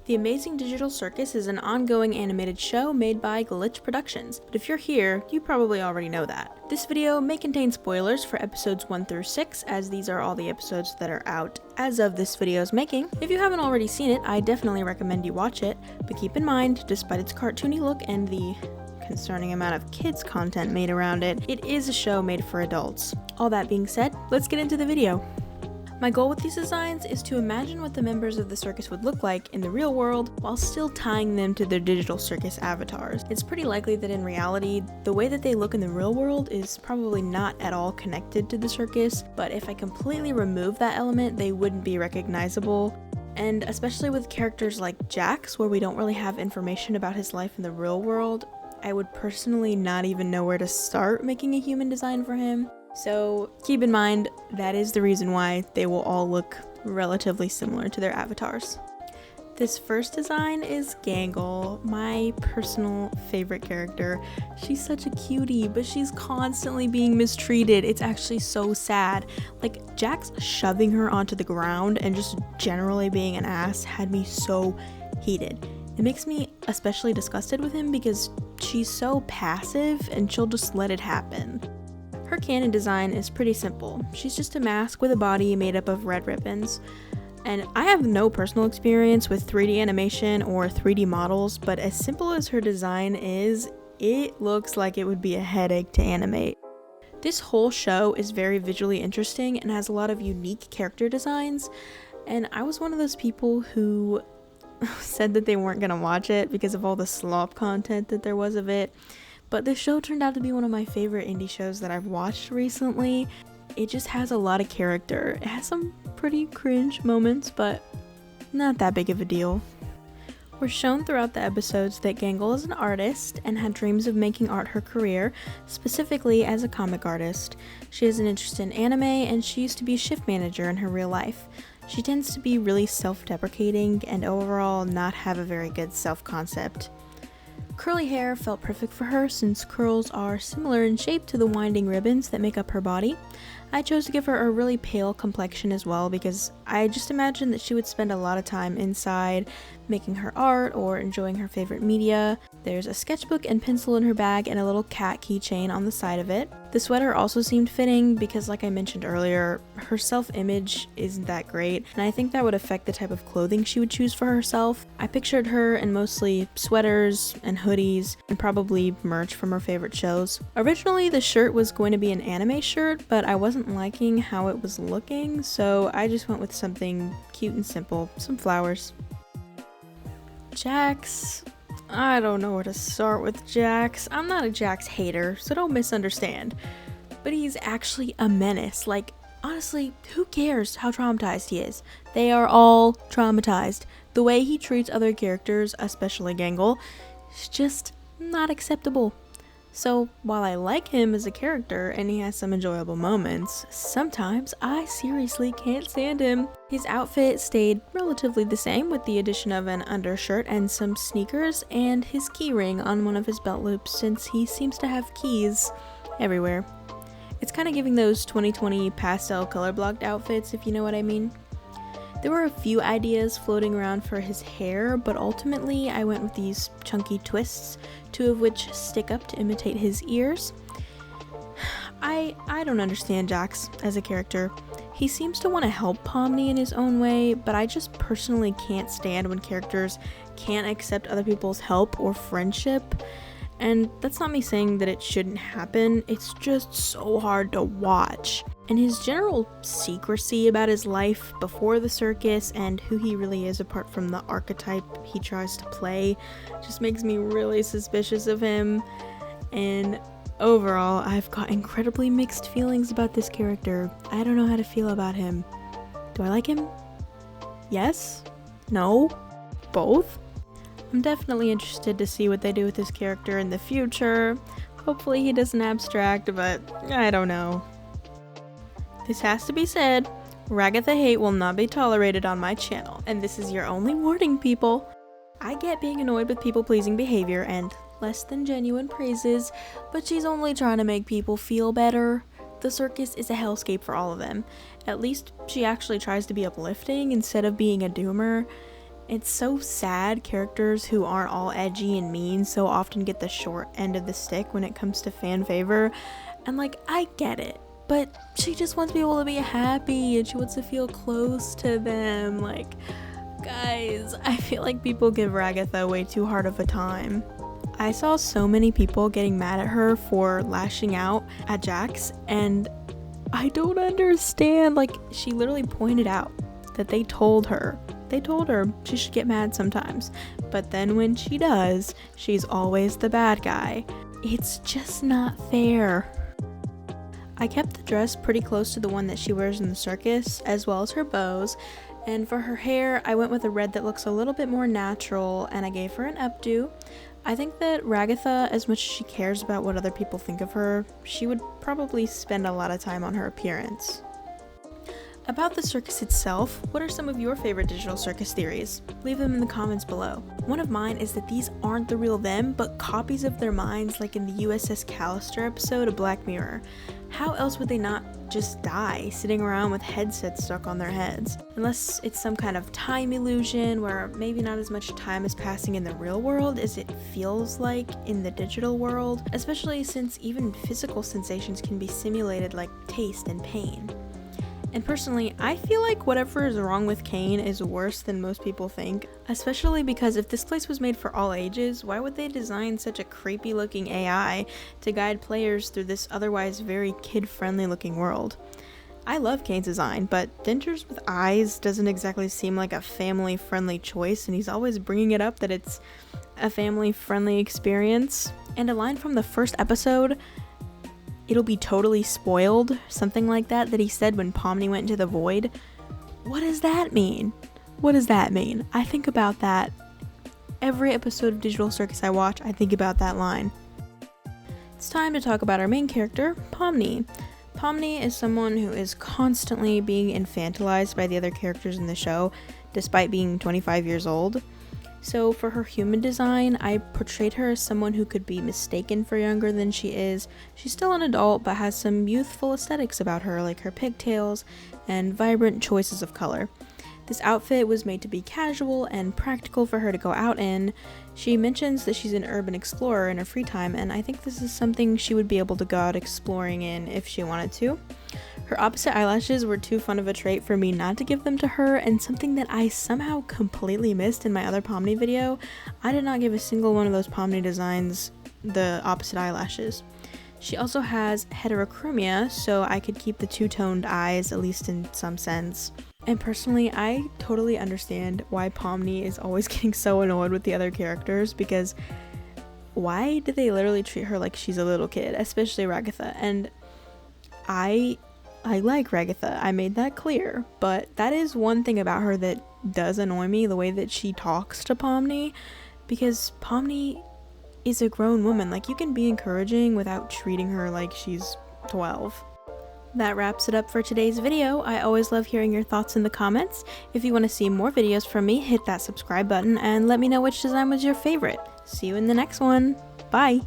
The Amazing Digital Circus is an ongoing animated show made by Glitch Productions, but if you're here, you probably already know that. This video may contain spoilers for episodes 1 through 6, as these are all the episodes that are out as of this video's making. If you haven't already seen it, I definitely recommend you watch it, but keep in mind, despite its cartoony look and the concerning amount of kids content made around it, it is a show made for adults. All that being said, let's get into the video. My goal with these designs is to imagine what the members of the circus would look like in the real world while still tying them to their digital circus avatars. It's pretty likely that in reality, the way that they look in the real world is probably not at all connected to the circus, but if I completely remove that element, they wouldn't be recognizable. And especially with characters like Jax, where we don't really have information about his life in the real world, I would personally not even know where to start making a human design for him. So keep in mind, that is the reason why they will all look relatively similar to their avatars. This first design is Gangle, my personal favorite character. She's such a cutie, but she's constantly being mistreated. It's actually so sad. Like, Jax shoving her onto the ground and just generally being an ass had me so heated. It makes me especially disgusted with him because she's so passive and she'll just let it happen. Her canon design is pretty simple. She's just a mask with a body made up of red ribbons. And I have no personal experience with 3D animation or 3D models, but as simple as her design is, it looks like it would be a headache to animate. This whole show is very visually interesting and has a lot of unique character designs, and I was one of those people who said that they weren't gonna watch it because of all the slop content that there was of it. But this show turned out to be one of my favorite indie shows that I've watched recently. It just has a lot of character. It has some pretty cringe moments, but not that big of a deal. We're shown throughout the episodes that Gangle is an artist and had dreams of making art her career, specifically as a comic artist. She has an interest in anime, and she used to be a shift manager in her real life. She tends to be really self-deprecating and overall not have a very good self-concept. Curly hair felt perfect for her since curls are similar in shape to the winding ribbons that make up her body. I chose to give her a really pale complexion as well because I just imagined that she would spend a lot of time inside making her art or enjoying her favorite media. There's a sketchbook and pencil in her bag and a little cat keychain on the side of it. The sweater also seemed fitting because, like I mentioned earlier, her self-image isn't that great, and I think that would affect the type of clothing she would choose for herself. I pictured her in mostly sweaters and hoodies and probably merch from her favorite shows. Originally, the shirt was going to be an anime shirt, but I wasn't liking how it was looking, so I just went with something cute and simple, some flowers. Jax. I don't know where to start with Jax. I'm not a Jax hater, so don't misunderstand. But he's actually a menace. Like, honestly, who cares how traumatized he is? They are all traumatized. The way he treats other characters, especially Gangle, is just not acceptable. So, while I like him as a character and he has some enjoyable moments, sometimes I seriously can't stand him. His outfit stayed relatively the same with the addition of an undershirt and some sneakers and his keyring on one of his belt loops since he seems to have keys everywhere. It's kind of giving those 2020 pastel color blocked outfits, if you know what I mean. There were a few ideas floating around for his hair, but ultimately I went with these chunky twists, 2 of which stick up to imitate his ears. I don't understand Jax as a character. He seems to want to help Pomni in his own way, but I just personally can't stand when characters can't accept other people's help or friendship. And that's not me saying that it shouldn't happen, it's just so hard to watch. And his general secrecy about his life before the circus and who he really is apart from the archetype he tries to play just makes me really suspicious of him. And overall, I've got incredibly mixed feelings about this character. I don't know how to feel about him. Do I like him? Yes? No? Both? I'm definitely interested to see what they do with this character in the future. Hopefully he doesn't abstract, but I don't know. This has to be said, Ragatha hate will not be tolerated on my channel, and this is your only warning, people. I get being annoyed with people-pleasing behavior and less than genuine praises, but she's only trying to make people feel better. The circus is a hellscape for all of them. At least she actually tries to be uplifting instead of being a doomer. It's so sad characters who aren't all edgy and mean so often get the short end of the stick when it comes to fan favor. And like, I get it, but she just wants people to be happy and she wants to feel close to them. Like, guys, I feel like people give Ragatha way too hard of a time. I saw so many people getting mad at her for lashing out at Jax, and I don't understand. Like, she literally pointed out that they told her she should get mad sometimes, but then when she does, she's always the bad guy. It's just not fair. I kept the dress pretty close to the one that she wears in the circus, as well as her bows, and for her hair, I went with a red that looks a little bit more natural, and I gave her an updo. I think that Ragatha, as much as she cares about what other people think of her, she would probably spend a lot of time on her appearance. About the circus itself, what are some of your favorite digital circus theories? Leave them in the comments below. One of mine is that these aren't the real them, but copies of their minds, like in the USS Callister episode of Black Mirror. How else would they not just die, sitting around with headsets stuck on their heads? Unless it's some kind of time illusion where maybe not as much time is passing in the real world as it feels like in the digital world, especially since even physical sensations can be simulated like taste and pain. And personally, I feel like whatever is wrong with Kane is worse than most people think, especially because if this place was made for all ages, why would they design such a creepy looking AI to guide players through this otherwise very kid-friendly looking world? I love Kane's design, but dentures with eyes doesn't exactly seem like a family-friendly choice, and he's always bringing it up that it's a family-friendly experience. And a line from the first episode, "It'll be totally spoiled," something like that he said when Pomni went into the void. What does that mean? What does that mean? I think about that every episode of Digital Circus I watch. I think about that line. It's time to talk about our main character, Pomni. Pomni is someone who is constantly being infantilized by the other characters in the show, despite being 25 years old. So for her human design, I portrayed her as someone who could be mistaken for younger than she is. She's still an adult, but has some youthful aesthetics about her, like her pigtails and vibrant choices of color. This outfit was made to be casual and practical for her to go out in. She mentions that she's an urban explorer in her free time, and I think this is something she would be able to go out exploring in if she wanted to. Her opposite eyelashes were too fun of a trait for me not to give them to her, and something that I somehow completely missed in my other Pomni video. I did not give a single one of those Pomni designs the opposite eyelashes. She also has heterochromia, so I could keep the two-toned eyes, at least in some sense. And personally, I totally understand why Pomni is always getting so annoyed with the other characters, because why do they literally treat her like she's a little kid, especially Ragatha? And I like Ragatha, I made that clear, but that is one thing about her that does annoy me, the way that she talks to Pomni, because Pomni is a grown woman. Like, you can be encouraging without treating her like she's 12. That wraps it up for today's video. I always love hearing your thoughts in the comments. If you want to see more videos from me, hit that subscribe button and let me know which design was your favorite. See you in the next one. Bye!